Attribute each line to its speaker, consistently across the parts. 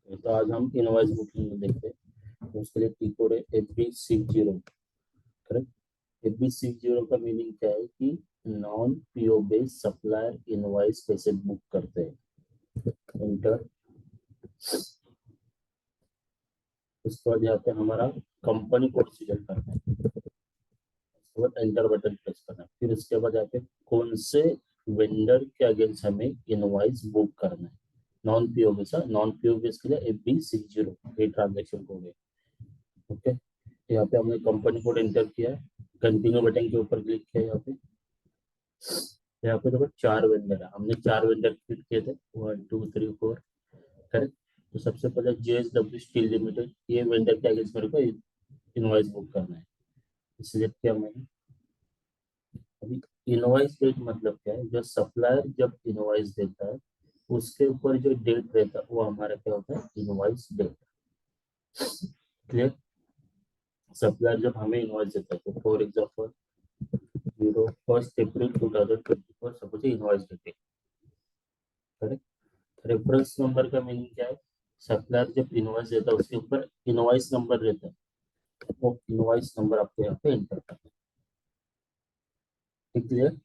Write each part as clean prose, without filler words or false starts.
Speaker 1: तो आज हम इनवॉइस बुकिंग में देखते हैं। तो उसके लिए टी कोड है AB60। करेक्ट। AB60 का मीनिंग क्या है कि non PO based supplier invoice कैसे बुक करते हैं। इंटर। उसके बाद यहाँ पे हमारा कंपनी कोड सिलेक्ट करना है। उसके बाद एंटर बटन प्रेस करना है। फिर उसके बाद यहाँ पे कौन से वेंडर के अगेंस्ट हमें इनवॉइस बुक करना है। Non PO base, non PO base के लिए AB60 ये ट्रांजेक्शन कोड है। ओके। यहाँ पे हमने कंपनी कोड एंटर किया है। कंटिन्यू बटन के ऊपर क्लिक किया यहाँ पे देखो चार वेंडर है, हमने चार वेंडर क्लिक किए थे, 1 2 3 4। करेक्ट। तो सबसे पहले JSW स्टील लिमिटेड, ये वेंडर के अगेंस्ट मेरे को इनवॉइस बुक करना है। सिलेक्ट किया मैंने। अभी इनवॉइस डेट मतलब क्या है, जो सप्लायर जब इनवॉइस देता है उसके ऊपर जो डेट रहता है वो हमारा क्या होता है, इनवॉइस डेट। क्लियर। सप्लायर जब हमें इनवॉइस देता है तो for example 01 April 2024 suppose invoice date है। करेक्ट। रेफरेंस नंबर का मीनिंग क्या है, सप्लायर जब इनवॉइस देता है उसके ऊपर इनवॉइस नंबर रहता है, वो इनवॉइस नंबर आपको यहाँ पे एंटर करना है। क्लियर।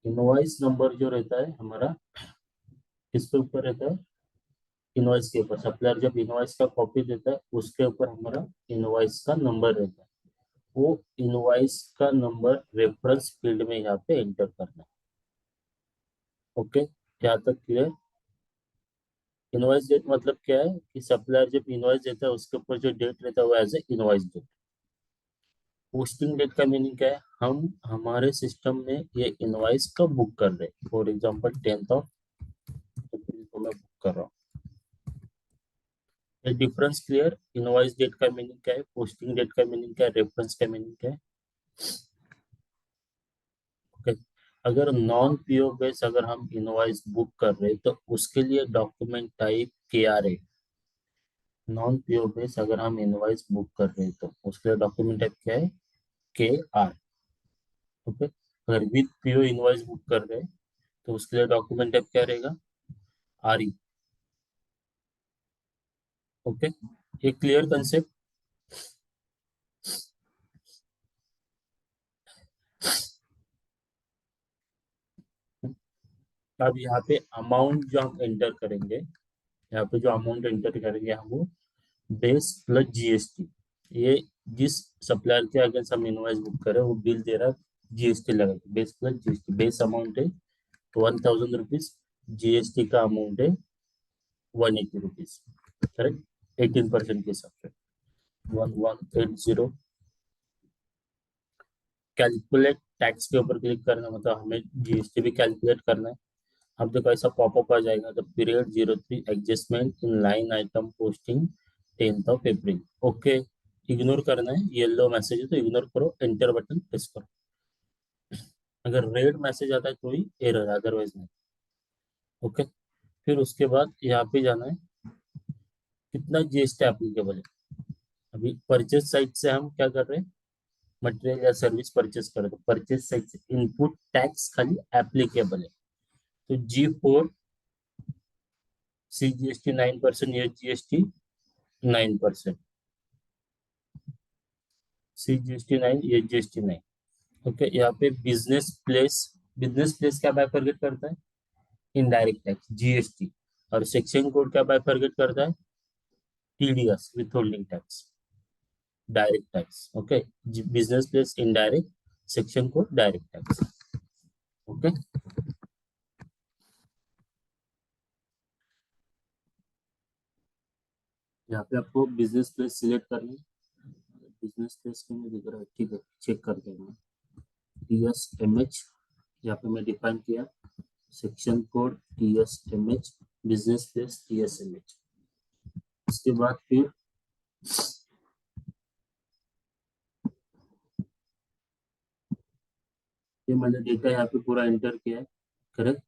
Speaker 1: इनवॉइस नंबर जो रहता है हमारा किसके ऊपर रहता है, इनवॉइस के ऊपर। सप्लायर जब इनवॉइस का कॉपी देता है उसके ऊपर हमारा इनवॉइस का नंबर रहता है, वो इनवॉइस का नंबर रेफरेंस फील्ड में यहाँ पे एंटर करना है। ओके। यहाँ तक क्लियर। इनवॉइस डेट मतलब क्या है कि सप्लायर जब इनवॉइस देता है उसके ऊपर जो डेट रहता है वो as a invoice date. Posting date का मीनिंग क्या है, हम हमारे सिस्टम में ये इनवॉइस कब बुक कर रहे हैं। फॉर एग्जांपल 10th को मैं बुक कर रहा हूँ। ये डिफरेंस क्लियर। इनवॉइस डेट का मीनिंग क्या है, पोस्टिंग डेट का मीनिंग क्या है, रेफरेंस का मीनिंग क्या है। ओके। अगर नॉन पीओ बेस अगर हम इनवॉइस बुक कर रहे हैं तो उसके लिए डॉक्यूमेंट टाइप KR है। नॉन पीओ बेस अगर हम इनवॉइस बुक कर रहे हैं तो उसके लिए डॉक्यूमेंट टाइप क्या है, KR। ओके। अगर विद पीओ इनवॉइस बुक कर रहे हैं तो उसके लिए डॉक्यूमेंट टाइप क्या रहेगा, RE। ओके। ये क्लियर कंसेप्ट। अब यहाँ पे अमाउंट जो हम एंटर करेंगे, यहाँ पे जो अमाउंट एंटर करेंगे हम वो बेस प्लस GST। ये जिस सप्लायर के अगेंस्ट हम इनवॉइस बुक करें वो बिल दे रहा है, GST लगा के base plus GST। Base amount है 1000 रुपीज, GST का अमाउंट है 180 रुपीज। करेक्ट। 18% के हिसाब से 1180। कैलकुलेट टैक्स के ऊपर क्लिक करना, मतलब हमें GST भी कैलकुलेट करना है। अब देखो ऐसा पॉपअप आ जाएगा, the period 03 adjustment in line item posting 10th April। Okay. Ignore करना है, येलो मैसेज है तो इग्नोर करो, एंटर बटन प्रेस करो। अगर रेड मैसेज आता है तो ही एरर, अदरवाइज नहीं। ओके। फिर उसके बाद यहाँ पे जाना है, कितना GST एप्लीकेबल है। अभी परचेज साइड से हम क्या कर रहे हैं, मटेरियल या सर्विस परचेज कर रहे हैं तो परचेज साइड से इनपुट टैक्स खाली एप्लीकेबल है। तो G4 CGST 9%, ये GST 9%, CGST 9, ये GST 9। ओके। यहाँ पे बिजनेस प्लेस क्या बाइफरगेट करता है, इनडायरेक्ट टैक्स GST। और सेक्शन कोड क्या बाइफरगेट करता है, TDS with holding tax, direct tax. Okay. Business place indirect, section code direct tax. Okay. यहाँ पे आपको बिजनेस प्लेस सिलेक्ट करना है। बिजनेस प्लेस के में दिख रहा है, ठीक है, चेक कर देना। TSMH यहाँ पे मैं डिफाइन किया, section code TSMH, business place TSMH। इसके बाद फिर ये मैंने डेटा यहाँ पे पूरा एंटर किया है। करेक्ट।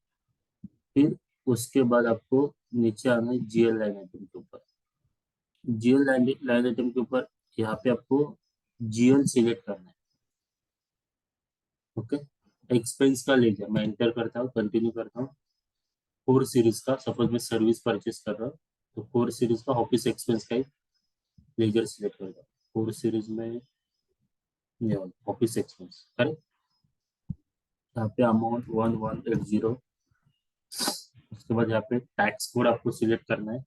Speaker 1: फिर उसके बाद आपको नीचे आना है GL लाइन आइटम के ऊपर। GL लाइन आइटम के ऊपर यहाँ पे आपको GL सिलेक्ट करना है। ओके। एक्सपेंस का ले गया, मैं एंटर करता हूँ, कंटिन्यू करता हूँ। 4 सीरीज का सपोज मैं सर्विस परचेस कर रहा हूँ तो 4 सीरीज का ऑफिस एक्सपेंस का ही लेजर सिलेक्ट करेगा। 4 सीरीज में ऑफिस एक्सपेंस करेक्ट। यहाँ पे अमाउंट 1180। उसके बाद यहाँ पे टैक्स कोड आपको सिलेक्ट करना है।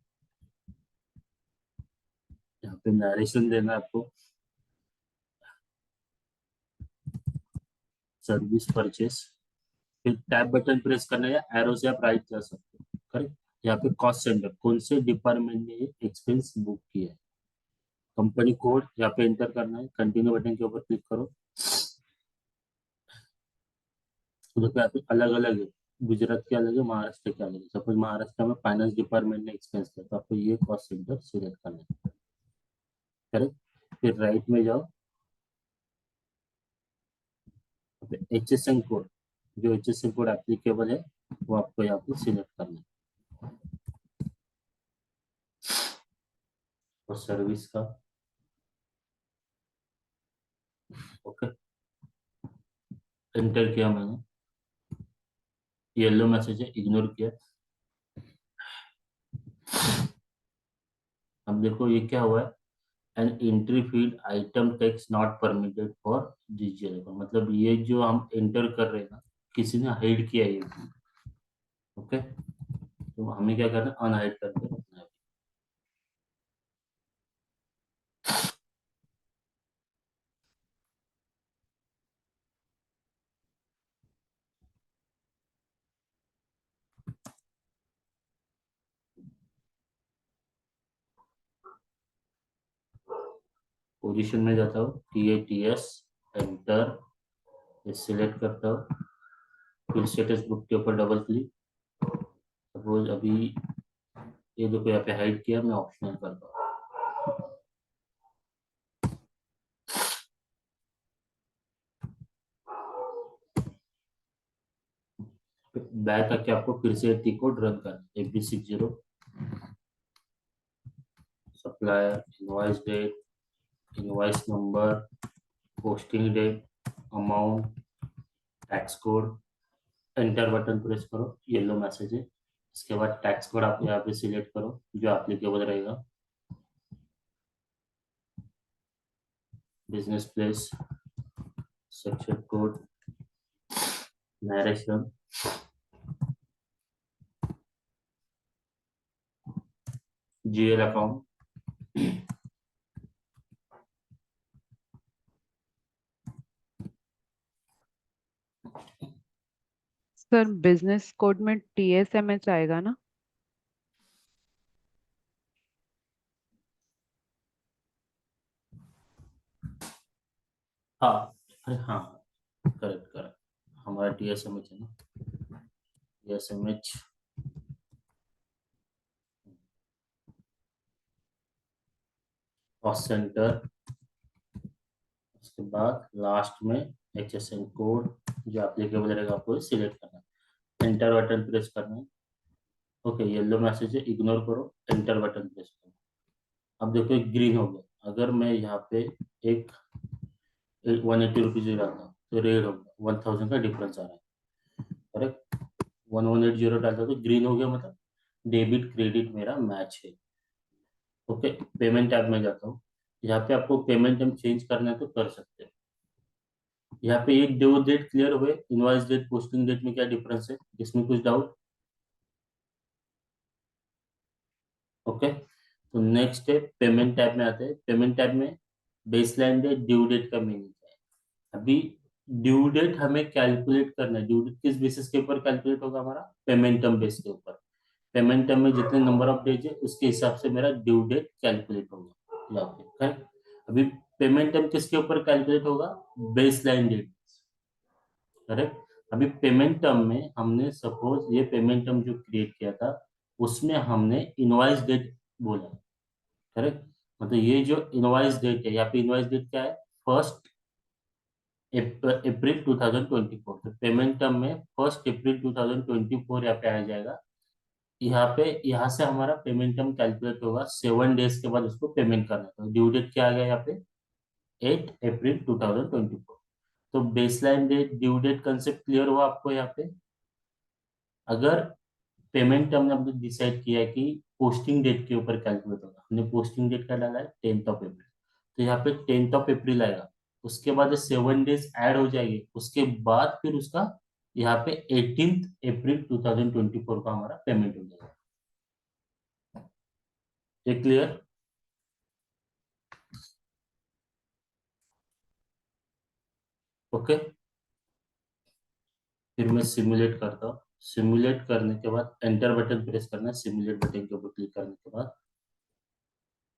Speaker 1: यहाँ पे नरेशन देना है आपको, सर्विस परचेस, फिर टैब बटन प्रेस करना है या एरो से आप राइट जा सकते हो करेक्ट। यहाँ पे कॉस्ट सेंटर, कौन से डिपार्टमेंट ने ये एक्सपेंस बुक किया है, कंपनी कोड यहाँ पे एंटर करना है। कंटिन्यू बटन के ऊपर क्लिक करो। उधर पे यहाँ पे अलग अलग है, गुजरात के अलग है, महाराष्ट्र के अलग है। सपोज महाराष्ट्र में फाइनेंस डिपार्टमेंट ने एक्सपेंस किया तो आपको ये कॉस्ट सेंटर सिलेक्ट करना है करेक्ट। फिर राइट में जाओ, HSN कोड, जो HSN कोड एप्लीकेबल है वो आपको यहाँ पे सिलेक्ट करना है। और सर्विस का ओके एंटर किया मैंने, येलो मैसेज है, इग्नोर किया। अब देखो ये क्या हुआ है, an entry field item tax not permitted for GGL account, मतलब ये जो हम एंटर कर रहे हैं ना, किसी ने हाइड किया है ये। ओके तो हमें क्या करना है, अनहाइड करके रखना है। पोजीशन में जाता हूँ, TATS एंटर, सिलेक्ट करता हूँ, फिर स्टेटस बुक के ऊपर डबल क्लिक। सपोज अभी ये देखो यहाँ पे हाइड किया, मैं ऑप्शनल करता हूँ। बैक आके आपको फिर से टी कोड रन करना है, FB60, supplier, invoice date, invoice number, posting date, amount, tax code. Enter button press करो, येलो मैसेज है। इसके बाद टैक्स कोड आप यहाँ पे सिलेक्ट करो जो एप्लीकेबल रहेगा। Business place, section code, narration, GL account.
Speaker 2: Sir business code में TSMH आएगा ना?
Speaker 1: हाँ अरे हाँ, करेक्ट करेक्ट, हमारा TSMH है ना, TSMH। कॉस्ट सेंटर, उसके बाद लास्ट में HSN कोड जो एप्लीकेबल रहेगा आपको सिलेक्ट करना है। एंटर बटन प्रेस करना है। ओके येलो मैसेज है, इग्नोर करो, एंटर बटन प्रेस करो। अब देखो एक ग्रीन हो गया। अगर मैं यहाँ पे एक 180 रुपीज डालता हूँ तो रेड हो गया, 1000 का डिफरेंस आ रहा है करेक्ट। 1180 डालता तो ग्रीन हो गया, मतलब डेबिट क्रेडिट मेरा मैच है। ओके पेमेंट ऐप में जाता हूँ, यहाँ पे आपको पेमेंट हम चेंज करना है तो कर सकते हैं। यहाँ पे एक ड्यू डेट क्लियर हुए, इनवॉइस डेट पोस्टिंग डेट में क्या डिफरेंस है, इसमें कुछ डाउट? ओके तो नेक्स्ट है पेमेंट टैब में आते हैं। पेमेंट टैब में बेसलाइन डेट, ड्यू डेट का मीनिंग है। अभी ड्यू डेट हमें कैलकुलेट करना है। ड्यू डेट किस बेसिस के ऊपर कैलकुलेट होगा हमारा, पेमेंट टर्म बेस के ऊपर। पेमेंट टर्म में जितने नंबर ऑफ डेज है उसके हिसाब से मेरा ड्यू डेट कैलकुलेट होगा यहाँ पे करेक्ट। अभी पेमेंट टर्म किसके ऊपर कैलकुलेट होगा, बेसलाइन डेट करेक्ट। अभी पेमेंट टर्म में हमने सपोज ये पेमेंट टर्म जो क्रिएट किया था उसमें हमने इनवॉइस डेट बोला करेक्ट। मतलब ये जो इनवॉइस डेट है, यहाँ पे इनवॉइस डेट क्या है, 1 अप्रैल 2024। तो पेमेंट टर्म में 1 अप्रैल 2024 यहाँ पे आ जाएगा। यहाँ पे यहाँ से हमारा पेमेंट टर्म कैलकुलेट होगा, 7 डेज के बाद उसको पेमेंट करना है। तो ड्यू डेट क्या आ गया यहाँ पे, 8 अप्रैल 2024। तो baseline date due date concept clear हुआ आपको यहाँ पे। अगर पेमेंट हमने अपने डिसाइड किया है कि पोस्टिंग डेट के ऊपर कैलकुलेट होगा। हमने पोस्टिंग डेट का डाला है 10th ऑफ अप्रैल, तो यहाँ पे 10th ऑफ अप्रैल आएगा। उसके बाद 7 डेज ऐड हो जाएंगे, उसके बाद फिर उसका यहाँ पे 18th अप्रैल 2024 का हमारा पेमेंट हो जाएगा। ये क्लियर? ओके, फिर मैं सिमुलेट करता हूँ। सिमुलेट करने के बाद एंटर बटन प्रेस करना है। सिमुलेट बटन के ऊपर क्लिक करने के बाद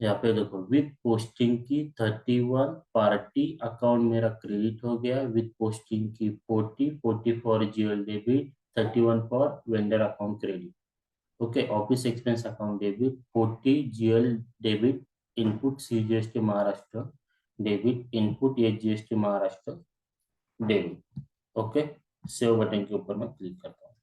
Speaker 1: यहाँ पे देखो, विथ पोस्टिंग की 31 पार्टी अकाउंट मेरा क्रेडिट हो गया, विथ पोस्टिंग की 40 for GL debit, 31 for vendor account credit. Okay, office expense account debit 40 GL debit, input CGST Maharashtra debit, input HGST Maharashtra debit. Okay, save button के ऊपर मैं क्लिक करता हूँ।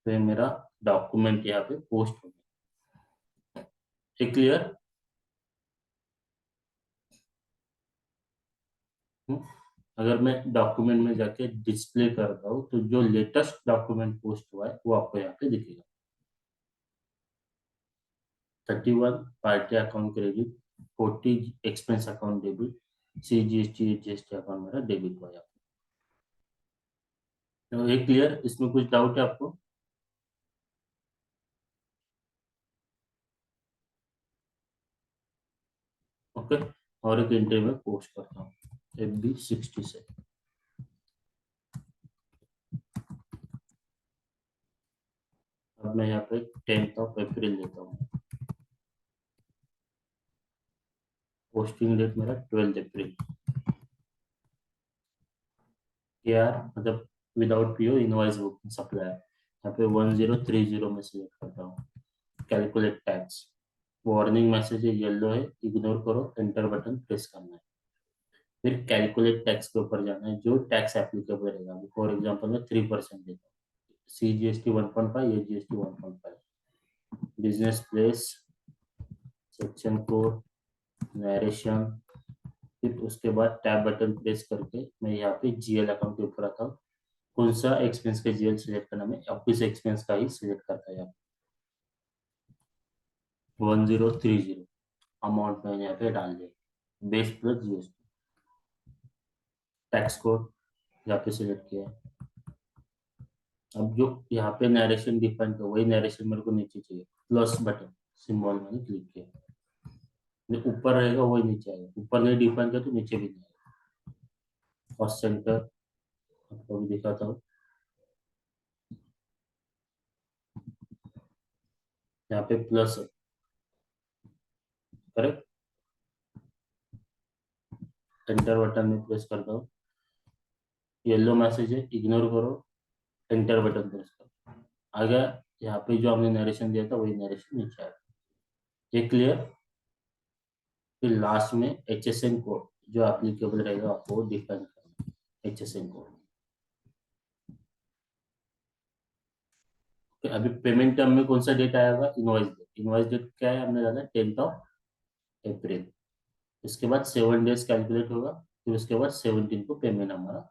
Speaker 1: तो ये मेरा डॉक्यूमेंट यहाँ पे पोस्ट हो गया। क्लियर? अगर मैं डॉक्यूमेंट में जाके डिस्प्ले करता हूँ तो जो लेटेस्ट डॉक्यूमेंट पोस्ट हुआ है वो आपको यहाँ पे दिखेगा। 31 party account credit, 40 expense account debit, CGST GST account मेरा डेबिट हुआ है। तो ये क्लियर? इसमें कुछ डाउट है आपको? ओके, और एक इंटरव्यू में पोस्ट करता हूँ FB60 से। अब मैं यहाँ पे 10th ऑफ अप्रैल लेता हूँ। पोस्टिंग डेट मेरा 12th अप्रैल। यार मतलब without PO invoice booking supplier, यहाँ पे 1030 में सिलेक्ट करता हूँ। कैलकुलेट टैक्स, वार्निंग मैसेज है, येलो है, इग्नोर करो, एंटर बटन प्रेस करना है। फिर कैलकुलेट टैक्स के ऊपर जाना है, जो टैक्स एप्लीकेबल रहेगा। फॉर एग्जांपल मैं 3% देता हूँ, CGST 1.5, AGST 1.5, business place, section code, narration. फिर उसके बाद टैब बटन प्रेस करके मैं यहाँ पे जीएल अकाउंट के ऊपर आता हूँ। कौन सा एक्सपेंस का जीएल सिलेक्ट करना, मैं ऑफिस एक्सपेंस का ही सिलेक्ट करता है यहाँ 1030 अमाउंट मैंने यहाँ पे डाल दिया, base plus GST. Tax code यहाँ पे सिलेक्ट किया है। अब जो यहाँ पे नरेशन डिफाइन किया वही नरेशन मेरे को नीचे चाहिए, प्लस बटन सिंबल मैंने क्लिक किया। जो ऊपर रहेगा वही नीचे आएगा, ऊपर नहीं डिफाइन किया तो नीचे भी नहीं आएगा। कॉस्ट सेंटर आपको भी दिखाता हूँ, यहाँ पे प्लस है, करेक्ट। एंटर बटन में प्रेस करता हूँ, येलो मैसेज है, इग्नोर करो, एंटर बटन प्रेस करो, आ गया। यहाँ पे जो हमने नरेशन दिया था वही नरेशन नीचे आएगा। ये क्लियर? फिर लास्ट में HSN कोड जो एप्लीकेबल रहेगा आपको डिफाइन करना, HSN कोड। तो अभी पेमेंट टर्म में कौन सा डेट आया होगा? Invoice date. इनवॉइस डेट क्या है हमने डाला? 10th of April. इसके बाद 7 डेज कैलकुलेट होगा, फिर उसके बाद 17 को पेमेंट हमारा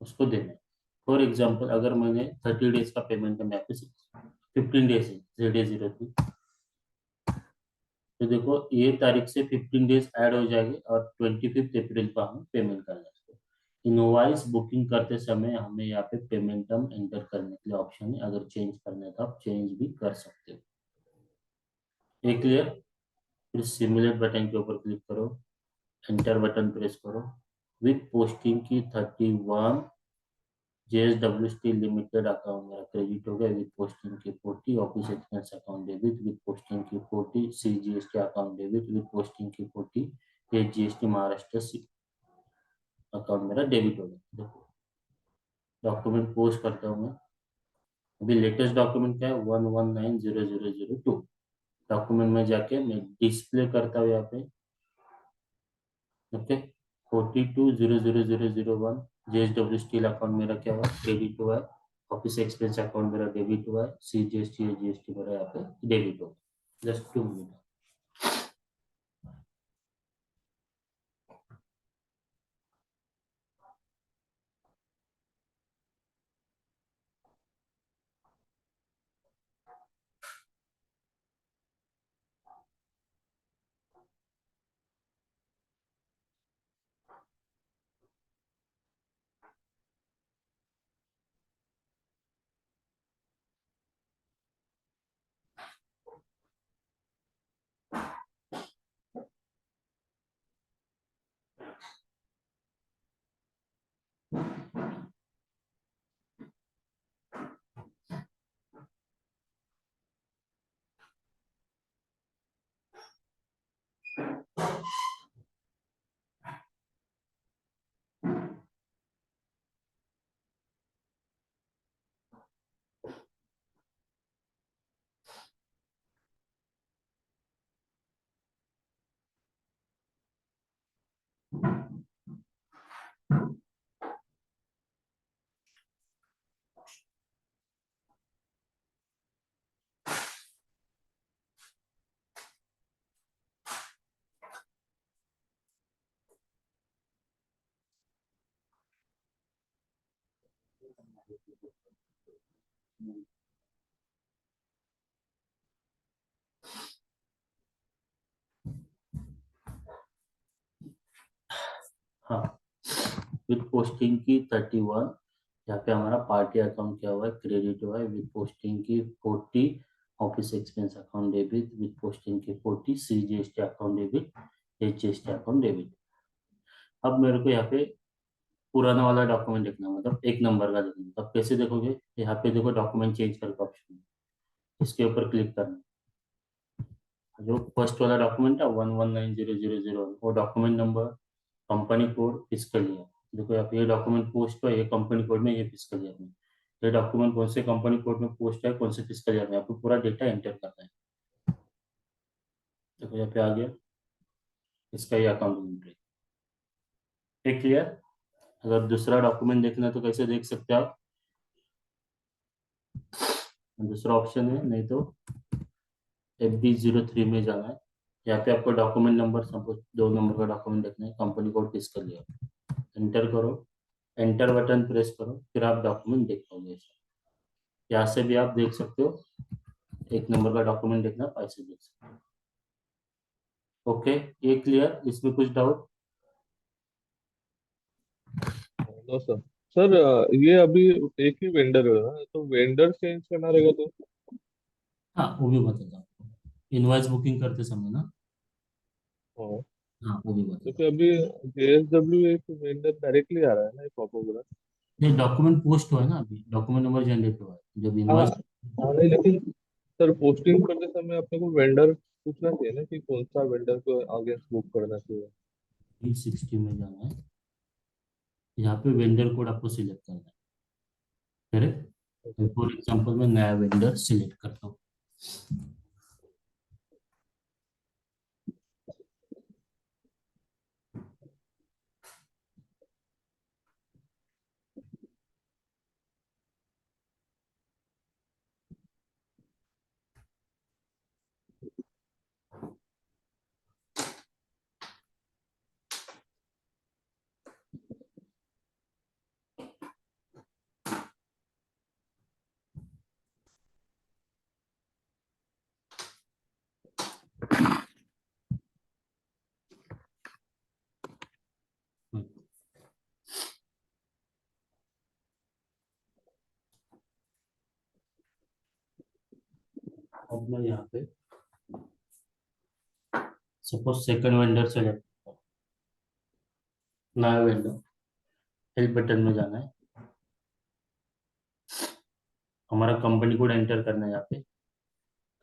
Speaker 1: उसको देना है। फॉर एग्जाम्पल अगर मैंने 30 डेज का पेमेंट है, मैं पे 15 डेज है, 3 डेज 03, तो देखो ये तारीख से 15 डेज ऐड हो जाएंगे और 25 अप्रैल को हमें पेमेंट करना है। इनवॉइस बुकिंग करते समय हमें यहाँ पे पेमेंट टर्म एंटर करने के लिए ऑप्शन है, अगर चेंज करना है तो आप चेंज भी कर सकते हो। ये क्लियर? फिर सिमुलेट बटन के ऊपर क्लिक करो, एंटर बटन प्रेस करो। विथ पोस्टिंग की 31 JSWST लिमिटेड अकाउंट मेरा क्रेडिट हो गया, विथ पोस्टिंग की 40 office expense account debit, with posting की 40 CGST account debit, with posting की 40 GST महाराष्ट्र अकाउंट मेरा डेबिट हो गया। देखो डॉक्यूमेंट पोस्ट करता हूँ मैं। अभी लेटेस्ट डॉक्यूमेंट क्या है? 1190002 डॉक्यूमेंट में जाके मैं डिस्प्ले करता हूँ यहाँ पे। ओके, 42000001 JSW स्टील अकाउंट मेरा क्या हुआ? क्रेडिट हुआ है। ऑफिस एक्सपेंस अकाउंट मेरा डेबिट हुआ है। CGST और GST मेरा यहाँ पे डेबिट हुआ है। Just 2 minute. हाँ, विद पोस्टिंग की 31, यहाँ पे हमारा पार्टी अकाउंट क्या हुआ है, क्रेडिट हुआ है। विद पोस्टिंग की 40, office expense account debit. With posting की 40, CGST account debit, HGST account debit. अब मेरे को यहाँ पे पुराना वाला डॉक्यूमेंट देखना, मतलब एक नंबर का देखना। तब कैसे देखोगे, यहाँ पे देखो डॉक्यूमेंट चेंज करके ऑप्शन, इसके ऊपर क्लिक करना। जो फर्स्ट वाला डॉक्यूमेंट है 119000, वो document number, company code, physical year. देखो यहाँ पे ये डॉक्यूमेंट पोस्ट है, ये कंपनी कोड में, ये फिजिकल ईयर में। ये डॉक्यूमेंट कौन से कंपनी कोड में पोस्ट है, कौन से फिजिकल ईयर में, आपको पूरा डेटा एंटर करना है। देखो यहाँ पे आ गया, इसका ये अकाउंट एंट्री। एक क्लियर। अगर दूसरा डॉक्यूमेंट देखना है तो कैसे देख सकते हैं आप, दूसरा ऑप्शन है, नहीं तो FB03 में जाना है। यहाँ पे आपको डॉक्यूमेंट नंबर, सपोज 2 नंबर का डॉक्यूमेंट देखना है, company code physical year, enter करो। एंटर बटन प्रेस करो, फिर आप डॉक्यूमेंट देख पाओगे। यहाँ से भी आप देख सकते हो, 1 नंबर का डॉक्यूमेंट देखना, पैसे देख सकते हो। ओके, ये क्लियर, इसमें कुछ डाउट?
Speaker 3: No sir. सर ये अभी एक ही वेंडर है ना, तो वेंडर चेंज करना रहेगा तो?
Speaker 1: हाँ, वो भी बताता हूँ आपको। इनवॉइस बुकिंग करते समय ना,
Speaker 3: हाँ।
Speaker 1: हाँ वो भी
Speaker 3: तो
Speaker 1: बताता
Speaker 3: फिर अभी JSW एक वेंडर डायरेक्टली आ रहा है ना, एक पॉपुलर।
Speaker 1: हूँ। ये डॉक्यूमेंट पोस्ट हुआ है ना, अभी डॉक्यूमेंट नंबर जनरेट हुआ है जब
Speaker 3: हाँ।
Speaker 1: इनवॉइस।
Speaker 3: हाँ नहीं, लेकिन सर पोस्टिंग करते समय अपने को वेंडर पूछना चाहिए ना कि कौन सा वेंडर को अगेंस्ट बुक करना चाहिए।
Speaker 1: E60 में जाना है, यहाँ पे वेंडर कोड आपको सिलेक्ट करना है। करेक्ट, फॉर एग्जाम्पल मैं नया वेंडर सिलेक्ट करता हूँ। अब मैं यहाँ पे सपोज सेकंड वेंडर सेलेक्ट करता हूँ, नया वेंडर। हेल्प बटन में जाना है, हमारा कंपनी कोड एंटर करना है। यहाँ पे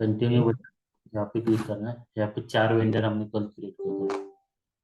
Speaker 1: कंटिन्यू बटन, यहाँ पे क्लिक करना है। यहाँ पे 4 वेंडर हमने कल क्रिएट किए थे,